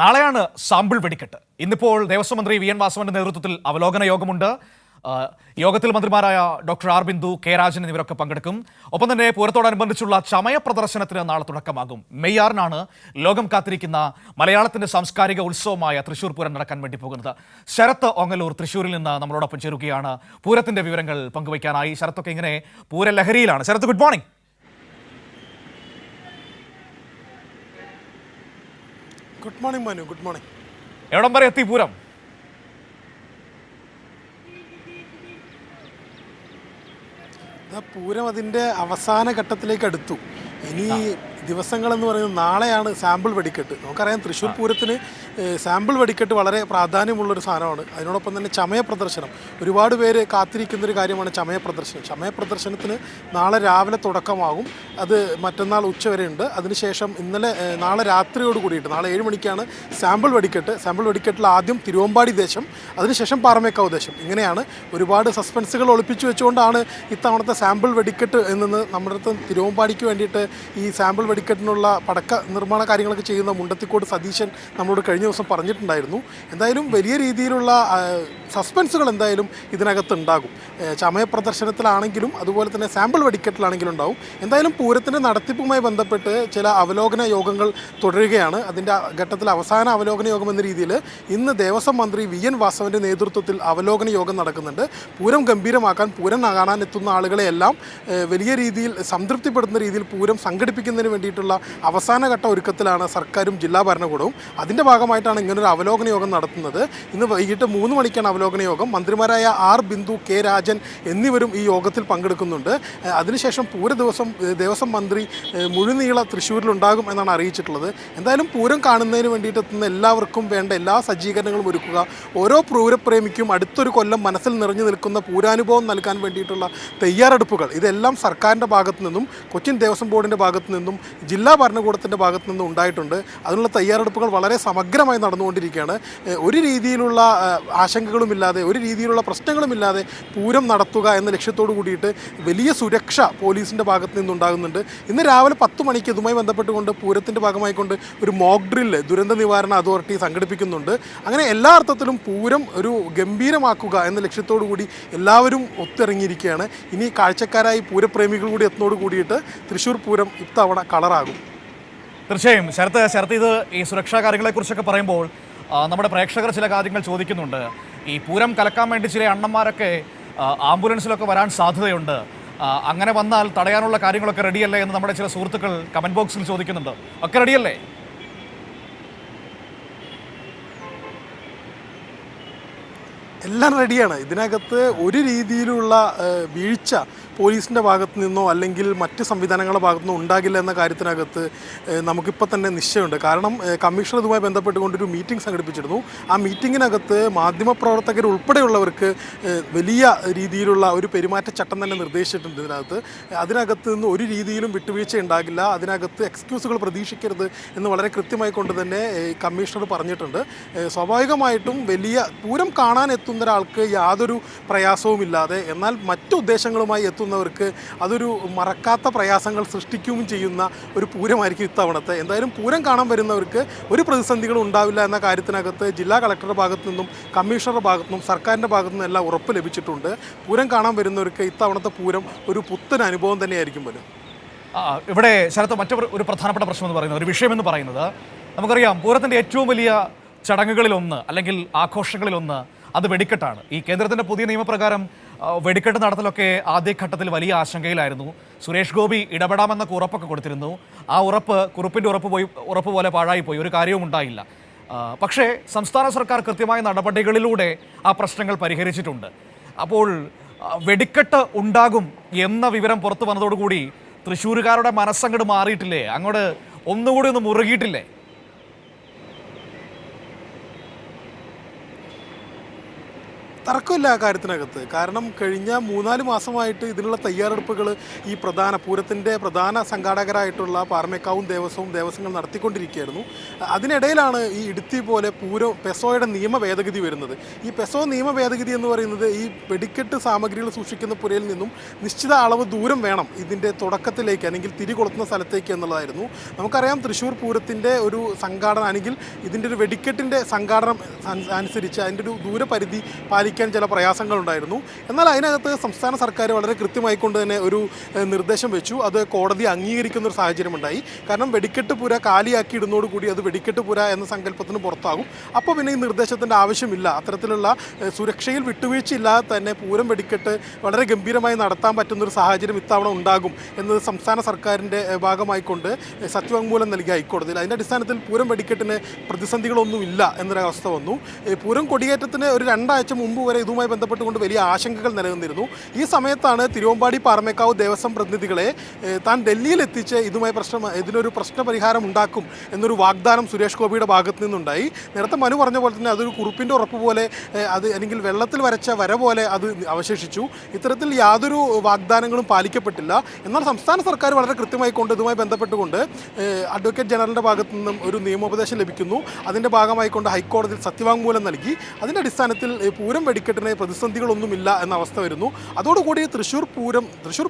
നാളെയാണ് സാമ്പിൾ വെടിക്കെട്ട്. ഇന്നിപ്പോൾ ദേവസ്വം മന്ത്രി വി എൻ വാസവന്റെ നേതൃത്വത്തിൽ അവലോകന യോഗമുണ്ട്. യോഗത്തിൽ മന്ത്രിമാരായ doctor R Bindu, K Rajan എന്നിവരൊക്കെ പങ്കെടുക്കും. ഒപ്പം തന്നെ പൂരത്തോടനുബന്ധിച്ചുള്ള ചമയ പ്രദർശനത്തിന് നാളെ തുടക്കമാകും. മെയ് 6-നാണ് ലോകം കാത്തിരിക്കുന്ന മലയാളത്തിന്റെ സാംസ്കാരിക ഉത്സവമായ തൃശൂർ പൂരം നടക്കാൻ വേണ്ടി പോകുന്നത്. ശരത്ത് ഓങ്ങല്ലൂർ തൃശൂരിൽ നിന്ന് നമ്മളോടൊപ്പം ചേരുകയാണ് പൂരത്തിന്റെ വിവരങ്ങൾ പങ്കുവയ്ക്കാനായി. ശരത്തൊക്കെ ഇങ്ങനെ പൂരലഹരിയിലാണ്. Sharath, good morning. Good morning Manu. Good morning. എവിടം വരെ എത്തി പൂരം? പൂരം അതിൻ്റെ അവസാന ഘട്ടത്തിലേക്ക് അടുത്തു. ഇനി ദിവസങ്ങളെന്ന് പറയുന്നത് നാളെയാണ് സാമ്പിൾ വെടിക്കെട്ട്. നമുക്കറിയാം തൃശ്ശൂർ പൂരത്തിന് സാമ്പിൾ വെടിക്കെട്ട് വളരെ പ്രാധാന്യമുള്ളൊരു സാധനമാണ്. അതിനോടൊപ്പം തന്നെ ചമയ പ്രദർശനം, ഒരുപാട് പേര് കാത്തിരിക്കുന്നൊരു കാര്യമാണ് ചമയ പ്രദർശനം. ചമയ പ്രദർശനത്തിന് നാളെ രാവിലെ തുടക്കമാകും. അത് മറ്റന്നാൾ ഉച്ചവരെ ഉണ്ട്. അതിനുശേഷം നാളെ രാത്രിയോട് കൂടിയിട്ട് നാളെ 7 മണിക്കാണ് സാമ്പിൾ വെടിക്കെട്ട്. സാമ്പിൾ വെടിക്കെട്ടിൽ ആദ്യം തിരുവമ്പാടി ദേശം, അതിനുശേഷം പാറമേക്കാവ് ദേശം. ഇങ്ങനെയാണ് ഒരുപാട് സസ്പെൻസുകൾ ഒളിപ്പിച്ചു വെച്ചുകൊണ്ടാണ് ഇത്തവണത്തെ സാമ്പിൾ വെടിക്കെട്ട് എന്നത്. നമ്മുടെ അടുത്ത് തിരുവമ്പാടിക്ക് വേണ്ടിയിട്ട് ഈ സാമ്പിൾ വെടിക്കെട്ടിനുള്ള പടക്ക നിർമ്മാണ കാര്യങ്ങളൊക്കെ ചെയ്യുന്ന മുണ്ടത്തിക്കോട് സതീശൻ നമ്മളോട് കഴിഞ്ഞ ദിവസം പറഞ്ഞിട്ടുണ്ടായിരുന്നു. എന്തായാലും വലിയ രീതിയിലുള്ള സസ്പെൻസുകൾ എന്തായാലും ഇതിനകത്തുണ്ടാകും. ചമയ പ്രദർശനത്തിലാണെങ്കിലും അതുപോലെ തന്നെ സാമ്പിൾ വെടിക്കെട്ടിലാണെങ്കിലും ഉണ്ടാവും. എന്തായാലും പൂരത്തിൻ്റെ നടത്തിപ്പുമായി ബന്ധപ്പെട്ട് ചില അവലോകന യോഗങ്ങൾ തുടരുകയാണ്. അതിൻ്റെ ഘട്ടത്തിൽ അവസാന അവലോകന യോഗം എന്ന രീതിയിൽ ഇന്ന് ദേവസ്വം മന്ത്രി വി എൻ വാസവൻ്റെ നേതൃത്വത്തിൽ അവലോകന യോഗം നടക്കുന്നുണ്ട്. പൂരം ഗംഭീരമാക്കാൻ, പൂരം കാണാൻ എത്തുന്ന ആളുകളെയെല്ലാം വലിയ രീതിയിൽ സംതൃപ്തിപ്പെടുത്തുന്ന രീതിയിൽ പൂരം സംഘടിപ്പിക്കുന്നതിന് വേണ്ടിയിട്ടുള്ള അവസാനഘട്ട ഒരുക്കത്തിലാണ് സർക്കാരും ജില്ലാ ഭരണകൂടവും. അതിൻ്റെ ഭാഗമായിട്ടാണ് ഇങ്ങനൊരു അവലോകന യോഗം നടത്തുന്നത്. ഇന്ന് വൈകിട്ട് 3 മണിക്കാണ് അവലോകന യോഗം. മന്ത്രിമാരായ ആർ ബിന്ദു, കെ രാജൻ എന്നിവരും ഈ യോഗത്തിൽ പങ്കെടുക്കുന്നുണ്ട്. അതിനുശേഷം ദേവസ്വം മന്ത്രി മുഴുനീള തൃശ്ശൂരിലുണ്ടാകും എന്നാണ് അറിയിച്ചിട്ടുള്ളത്. എന്തായാലും പൂരം കാണുന്നതിന് വേണ്ടിയിട്ട് എത്തുന്ന എല്ലാവർക്കും വേണ്ട എല്ലാ സജ്ജീകരണങ്ങളും ഒരുക്കുക. ഓരോ പൂരപ്രേമിക്കും അടുത്തൊരു കൊല്ലം മനസ്സിൽ നിറഞ്ഞു നിൽക്കുന്ന പൂരാനുഭവം നൽകാൻ വേണ്ടിയിട്ടുള്ള തയ്യാറെടുപ്പുകൾ ഇതെല്ലാം സർക്കാരിൻ്റെ ഭാഗത്തു നിന്നും കൊച്ചിൻ ദേവസ്വം ബോർഡിൻ്റെ ഭാഗത്തു നിന്നും ജില്ലാ ഭരണകൂടത്തിൻ്റെ ഭാഗത്തു നിന്നും ഉണ്ടായിട്ടുണ്ട്. അതിനുള്ള തയ്യാറെടുപ്പുകൾ വളരെ സമഗ്രമായി നടന്നുകൊണ്ടിരിക്കുകയാണ്. ഒരു രീതിയിലുള്ള ആശങ്കകളുമില്ലാതെ, ഒരു രീതിയിലുള്ള പ്രശ്നങ്ങളുമില്ലാതെ പൂരം നടത്തുക എന്ന ലക്ഷ്യത്തോടു കൂടിയിട്ട് വലിയ സുരക്ഷ പോലീസിൻ്റെ ഭാഗത്തു നിന്നുണ്ടാകുന്നുണ്ട്. ഇന്ന് രാവിലെ 10 മണിക്ക് ഇതുമായി ബന്ധപ്പെട്ടുകൊണ്ട് പൂരത്തിൻ്റെ ഭാഗമായിക്കൊണ്ട് ഒരു മോക്ക് ഡ്രില്ല് ദുരന്ത നിവാരണ അതോറിറ്റി സംഘടിപ്പിക്കുന്നുണ്ട്. അങ്ങനെ എല്ലാ അർത്ഥത്തിലും പൂരം ഒരു ഗംഭീരമാക്കുക എന്ന ലക്ഷ്യത്തോടു കൂടി എല്ലാവരും ഒത്തിറങ്ങിയിരിക്കുകയാണ്. ഇനി കാഴ്ചക്കാരായി പൂരപ്രേമികൾ കൂടി എത്തുന്നതോട് കൂടിയിട്ട് തൃശ്ശൂർ പൂരം ഇത്തവണ കളറാകും. തീർച്ചയായും ശരത്ത്, ഇത് ഈ സുരക്ഷാ കാര്യങ്ങളെക്കുറിച്ചൊക്കെ പറയുമ്പോൾ നമ്മുടെ പ്രേക്ഷകർ ചില കാര്യങ്ങൾ ചോദിക്കുന്നുണ്ട്. ഈ പൂരം കലക്കാൻ വേണ്ടി ചില അണ്ണന്മാരൊക്കെ ആംബുലൻസിലൊക്കെ വരാൻ സാധ്യതയുണ്ട്. അങ്ങനെ വന്നാൽ തടയാനുള്ള കാര്യങ്ങളൊക്കെ റെഡിയല്ലേ എന്ന് നമ്മുടെ ചില സുഹൃത്തുക്കൾ കമൻറ്റ് ബോക്സിൽ ചോദിക്കുന്നുണ്ട്. ഒക്കെ റെഡിയല്ലേ? എല്ലാം റെഡിയാണ്. ഇതിനകത്ത് ഒരു രീതിയിലുള്ള വീഴ്ച പോലീസിൻ്റെ ഭാഗത്തു നിന്നോ അല്ലെങ്കിൽ മറ്റ് സംവിധാനങ്ങളുടെ ഭാഗത്തു നിന്നോ ഉണ്ടാകില്ല എന്ന കാര്യത്തിനകത്ത് നമുക്കിപ്പോൾ തന്നെ നിശ്ചയമുണ്ട്. കാരണം കമ്മീഷണർ ഇതുമായി ബന്ധപ്പെട്ടുകൊണ്ടൊരു മീറ്റിംഗ് സംഘടിപ്പിച്ചിരുന്നു. ആ മീറ്റിങ്ങിനകത്ത് മാധ്യമപ്രവർത്തകർ ഉൾപ്പെടെയുള്ളവർക്ക് വലിയ രീതിയിലുള്ള ഒരു പെരുമാറ്റച്ചട്ടം തന്നെ നിർദ്ദേശിച്ചിട്ടുണ്ട്. അതിനകത്ത് നിന്ന് ഒരു രീതിയിലും വിട്ടുവീഴ്ച ഉണ്ടാകില്ല, അതിനകത്ത് എക്സ്ക്യൂസുകൾ പ്രതീക്ഷിക്കരുത് എന്ന് വളരെ കൃത്യമായി കൊണ്ട് തന്നെ കമ്മീഷണർ പറഞ്ഞിട്ടുണ്ട്. സ്വാഭാവികമായിട്ടും വലിയ പൂരം കാണാൻ എത്തുന്ന ഒരാൾക്ക് യാതൊരു പ്രയാസവുമില്ലാതെ, എന്നാൽ മറ്റു ഉദ്ദേശങ്ങളുമായി എത്തുന്നവർക്ക് അതൊരു മറക്കാത്ത പ്രയാസങ്ങൾ സൃഷ്ടിക്കുകയും ചെയ്യുന്ന ഒരു പൂരമായിരിക്കും ഇത്തവണത്തെ. എന്തായാലും പൂരം കാണാൻ വരുന്നവർക്ക് ഒരു പ്രതിസന്ധികളും ഉണ്ടാവില്ല എന്ന കാര്യത്തിനകത്ത് ജില്ലാ കളക്ടറുടെ ഭാഗത്തു നിന്നും കമ്മീഷണറുടെ ഭാഗത്തു നിന്നും സർക്കാരിൻ്റെ ഭാഗത്തു നിന്നും എല്ലാം ഉറപ്പ് ലഭിച്ചിട്ടുണ്ട്. പൂരം കാണാൻ വരുന്നവർക്ക് ഇത്തവണത്തെ പൂരം ഒരു പുത്തൻ അനുഭവം തന്നെയായിരിക്കും പോലും. ഇവിടെ ശരത്ത്, മറ്റൊരു പ്രധാനപ്പെട്ട പ്രശ്നം എന്ന് പറയുന്നത്, ഒരു വിഷയമെന്ന് പറയുന്നത്, നമുക്കറിയാം പൂരത്തിൻ്റെ ഏറ്റവും വലിയ ചടങ്ങുകളിലൊന്ന് അല്ലെങ്കിൽ ആഘോഷങ്ങളിലൊന്ന് അത് വെടിക്കെട്ടാണ്. ഈ കേന്ദ്രത്തിൻ്റെ പുതിയ നിയമപ്രകാരം വെടിക്കെട്ട് നടത്തലൊക്കെ ആദ്യഘട്ടത്തിൽ വലിയ ആശങ്കയിലായിരുന്നു. സുരേഷ് ഗോപി ഇടപെടാമെന്നൊക്കെ ഉറപ്പൊക്കെ കൊടുത്തിരുന്നു. ആ കുറിപ്പിൻ്റെ ഉറപ്പ് പോലെ പാഴായിപ്പോയി, ഒരു കാര്യവും ഉണ്ടായില്ല. പക്ഷേ സംസ്ഥാന സർക്കാർ കൃത്യമായ നടപടികളിലൂടെ ആ പ്രശ്നങ്ങൾ പരിഹരിച്ചിട്ടുണ്ട്. അപ്പോൾ വെടിക്കെട്ട് ഉണ്ടാകും എന്ന വിവരം പുറത്തു വന്നതോടുകൂടി തൃശ്ശൂരുകാരുടെ മനസ്സങ്ങോട്ട് മാറിയിട്ടില്ലേ? അങ്ങോട്ട് ഒന്നുകൂടി ഒന്ന് മുറുകിയിട്ടില്ലേ? തർക്കമില്ല ആ കാര്യത്തിനകത്ത്. കാരണം കഴിഞ്ഞ 3-4 മാസമായിട്ട് ഇതിനുള്ള തയ്യാറെടുപ്പുകൾ ഈ പൂരത്തിൻ്റെ പ്രധാന സംഘാടകരായിട്ടുള്ള പാറമേക്കാവും ദേവസ്വങ്ങൾ നടത്തിക്കൊണ്ടിരിക്കുകയായിരുന്നു. അതിനിടയിലാണ് ഈ ഇടുത്തി പോലെ പെസോയുടെ നിയമ ഭേദഗതി വരുന്നത്. ഈ പെസോ നിയമ ഭേദഗതി എന്ന് പറയുന്നത് ഈ വെടിക്കെട്ട് സാമഗ്രികൾ സൂക്ഷിക്കുന്ന പുരയിൽ നിന്നും നിശ്ചിത അളവ് ദൂരം വേണം ഇതിൻ്റെ തുടക്കത്തിലേക്ക് അല്ലെങ്കിൽ തിരി കൊളുത്തുന്ന സ്ഥലത്തേക്ക് എന്നുള്ളതായിരുന്നു. നമുക്കറിയാം തൃശ്ശൂർ പൂരത്തിൻ്റെ ഒരു സംഘാടനം അല്ലെങ്കിൽ ഇതിൻ്റെ ഒരു വെടിക്കെട്ടിൻ്റെ സംഘാടനം അനുസരിച്ച് അതിൻ്റെ ഒരു ദൂരപരിധി പാലിക്കാൻ ചില പ്രയാസങ്ങളുണ്ടായിരുന്നു. എന്നാൽ അതിനകത്ത് സംസ്ഥാന സർക്കാർ വളരെ കൃത്യമായിക്കൊണ്ട് തന്നെ ഒരു നിർദ്ദേശം വെച്ചു. അത് കോടതി അംഗീകരിക്കുന്ന ഒരു സാഹചര്യമുണ്ടായി. കാരണം വെടിക്കെട്ട് പുര കാലിയാക്കി ഇടുന്നതോടുകൂടി അത് വെടിക്കെട്ട് പുര എന്ന സങ്കല്പത്തിന് പുറത്താകും. അപ്പോൾ പിന്നെ ഈ നിർദ്ദേശത്തിൻ്റെ ആവശ്യമില്ല. അത്തരത്തിലുള്ള സുരക്ഷയിൽ വിട്ടുവീഴ്ചയില്ലാതെ തന്നെ പൂരം വെടിക്കെട്ട് വളരെ ഗംഭീരമായി നടത്താൻ പറ്റുന്നൊരു സാഹചര്യം ഇത്തവണ ഉണ്ടാകും എന്നത് സംസ്ഥാന സർക്കാരിൻ്റെ ഭാഗമായിക്കൊണ്ട് സത്യവാങ്മൂലം നൽകിയ ഹൈക്കോടതിയിൽ. അതിൻ്റെ അടിസ്ഥാനത്തിൽ പൂരം വെടിക്കെട്ടിന് പ്രതിസന്ധികളൊന്നുമില്ല എന്നൊരവസ്ഥ വന്നു. പൂരം കൊടിയേറ്റത്തിന് ഒരു 2 ആഴ്ച മുമ്പ് വരെ ഇതുമായി ബന്ധപ്പെട്ടുകൊണ്ട് വലിയ ആശങ്കകൾ നിലനിന്നിരുന്നു. ഈ സമയത്താണ് തിരുവമ്പാടി പാറമേക്കാവ് ദേവസ്വം പ്രതിനിധികളെ താൻ ഡൽഹിയിൽ എത്തിച്ച് ഇതിനൊരു പ്രശ്നപരിഹാരം ഉണ്ടാക്കും എന്നൊരു വാഗ്ദാനം സുരേഷ് ഗോപിയുടെ ഭാഗത്തു നിന്നുണ്ടായി. നേരത്തെ മനു പറഞ്ഞ പോലെ തന്നെ അതൊരു കുറിപ്പിൻ്റെ ഉറപ്പ് പോലെ അല്ലെങ്കിൽ വെള്ളത്തിൽ വരച്ച വര പോലെ അത് അവശേഷിച്ചു. ഇത്തരത്തിൽ യാതൊരു വാഗ്ദാനങ്ങളും പാലിക്കപ്പെട്ടില്ല. എന്നാൽ സംസ്ഥാന സർക്കാർ വളരെ കൃത്യമായിക്കൊണ്ട് ഇതുമായി ബന്ധപ്പെട്ടുകൊണ്ട് അഡ്വക്കേറ്റ് ജനറലിൻ്റെ ഭാഗത്തു നിന്നും ഒരു നിയമോപദേശം ലഭിക്കുന്നു. അതിൻ്റെ ഭാഗമായിക്കൊണ്ട് ഹൈക്കോടതിയിൽ സത്യവാങ്മൂലം നൽകി. അതിൻ്റെ അടിസ്ഥാനത്തിൽ പൂരം വെടിക്കെട്ടിന് പ്രതിസന്ധികളൊന്നുമില്ല എന്ന അവസ്ഥ വരുന്നു. അതോടുകൂടി തൃശ്ശൂർ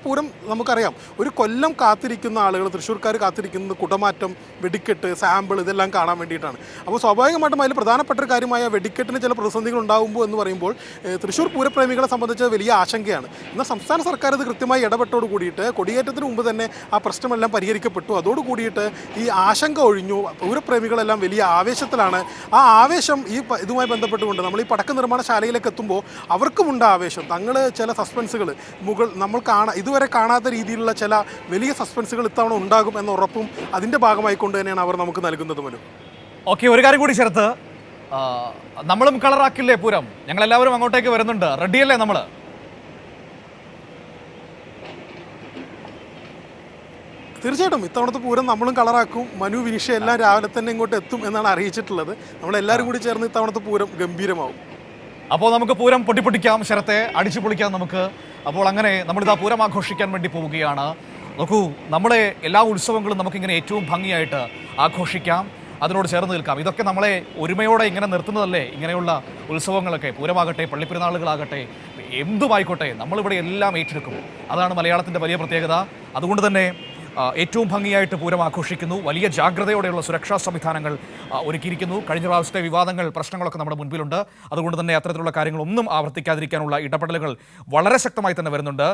പൂരം നമുക്കറിയാം ഒരു കൊല്ലം കാത്തിരിക്കുന്ന ആളുകൾ, തൃശ്ശൂർക്കാർ കാത്തിരിക്കുന്നത് കുടമാറ്റം, വെടിക്കെട്ട്, സാമ്പിൾ ഇതെല്ലാം കാണാൻ വേണ്ടിയിട്ടാണ്. അപ്പോൾ സ്വാഭാവികമായിട്ടും അതിൽ പ്രധാനപ്പെട്ട ഒരു കാര്യമായ വെടിക്കെട്ടിന് ചില പ്രതിസന്ധികൾ ഉണ്ടാകുമ്പോൾ എന്ന് പറയുമ്പോൾ തൃശ്ശൂർ പൂരപ്രേമികളെ സംബന്ധിച്ച് വലിയ ആശങ്കയാണ്. എന്നാൽ സംസ്ഥാന സർക്കാർ ഇത് കൃത്യമായി ഇടപെട്ടോട് കൂടിയിട്ട് കൊടിയേറ്റത്തിന് മുമ്പ് തന്നെ ആ പ്രശ്നമെല്ലാം പരിഹരിക്കപ്പെട്ടു. അതോടുകൂടിയിട്ട് ഈ ആശങ്ക ഒഴിഞ്ഞു. പൂരപ്രേമികളെല്ലാം വലിയ ആവേശത്തിലാണ്. ആ ആവേശം ഇതുമായി ബന്ധപ്പെട്ടുകൊണ്ട് നമ്മൾ ഈ പടക്ക നിർമ്മാണശാലയിലേക്ക് എത്തുമ്പോൾ അവർക്കുമുണ്ട് ആവേശം. തങ്ങൾ ചില സസ്പെൻസുകൾ നമ്മൾ ഇതുവരെ കാണാത്ത രീതിയിലുള്ള ചില വലിയ സസ്പെൻസുകൾ ഇത്തവണ ഉണ്ടാകും എന്ന ഉറപ്പും അതിൻ്റെ ഭാഗമായിക്കൊണ്ട് തന്നെയാണ് അവർ നമുക്ക് നൽകുന്നത്. പോലും ഓക്കെ, ഒരു കാര്യം കൂടി ചേർത്ത്, നമ്മളും കളറാക്കില്ലേ പൂരം? ഞങ്ങളെല്ലാവരും അങ്ങോട്ടേക്ക് വരുന്നുണ്ട്, റെഡിയല്ലേ നമ്മൾ? തീർച്ചയായിട്ടും ഇത്തവണത്തെ പൂരം നമ്മളും കളറാക്കും. മനു, വിനിഷ എല്ലാം രാവിലെ തന്നെ ഇങ്ങോട്ട് എത്തും എന്നാണ് അറിയിച്ചിട്ടുള്ളത്. നമ്മളെല്ലാവരും കൂടി ചേർന്ന് ഇത്തവണത്തെ പൂരം ഗംഭീരമാവും. അപ്പോൾ നമുക്ക് പൂരം പൊട്ടിപ്പൊട്ടിക്കാം, ശരത്തെ അടിച്ചു പൊളിക്കാം നമുക്ക്. അപ്പോൾ അങ്ങനെ നമ്മളിതാ പൂരം ആഘോഷിക്കാൻ വേണ്ടി പോവുകയാണ്. നോക്കൂ, നമ്മുടെ എല്ലാ ഉത്സവങ്ങളും നമുക്കിങ്ങനെ ഏറ്റവും ഭംഗിയായിട്ട് ആഘോഷിക്കാം, അതിനോട് ചേർന്ന് നിൽക്കാം. ഇതൊക്കെ നമ്മളെ ഒരുമയോടെ ഇങ്ങനെ നിർത്തുന്നതല്ലേ ഇങ്ങനെയുള്ള ഉത്സവങ്ങളൊക്കെ. പൂരമാകട്ടെ, പള്ളിപ്പെരുന്നാളുകളാകട്ടെ, എന്തുമായിക്കോട്ടെ, നമ്മളിവിടെ എല്ലാം ഏറ്റെടുക്കും. അതാണ് മലയാളത്തിൻ്റെ വലിയ പ്രത്യേകത. അതുകൊണ്ട് തന്നെ ഏറ്റവും ഭംഗിയായിട്ട് പൂരം ആഘോഷിക്കുന്നു. വലിയ ജാഗ്രതയോടെയുള്ള സുരക്ഷാ സംവിധാനങ്ങൾ ഒരുക്കിയിരിക്കുന്നു. കഴിഞ്ഞ പ്രാവശ്യത്തെ വിവാദങ്ങൾ, പ്രശ്നങ്ങളൊക്കെ നമ്മുടെ മുൻപിലുണ്ട്. അതുകൊണ്ട് തന്നെ അത്തരത്തിലുള്ള കാര്യങ്ങളൊന്നും ആവർത്തിക്കാതിരിക്കാനുള്ള ഇടപെടലുകൾ വളരെ ശക്തമായി തന്നെ വരുന്നുണ്ട്.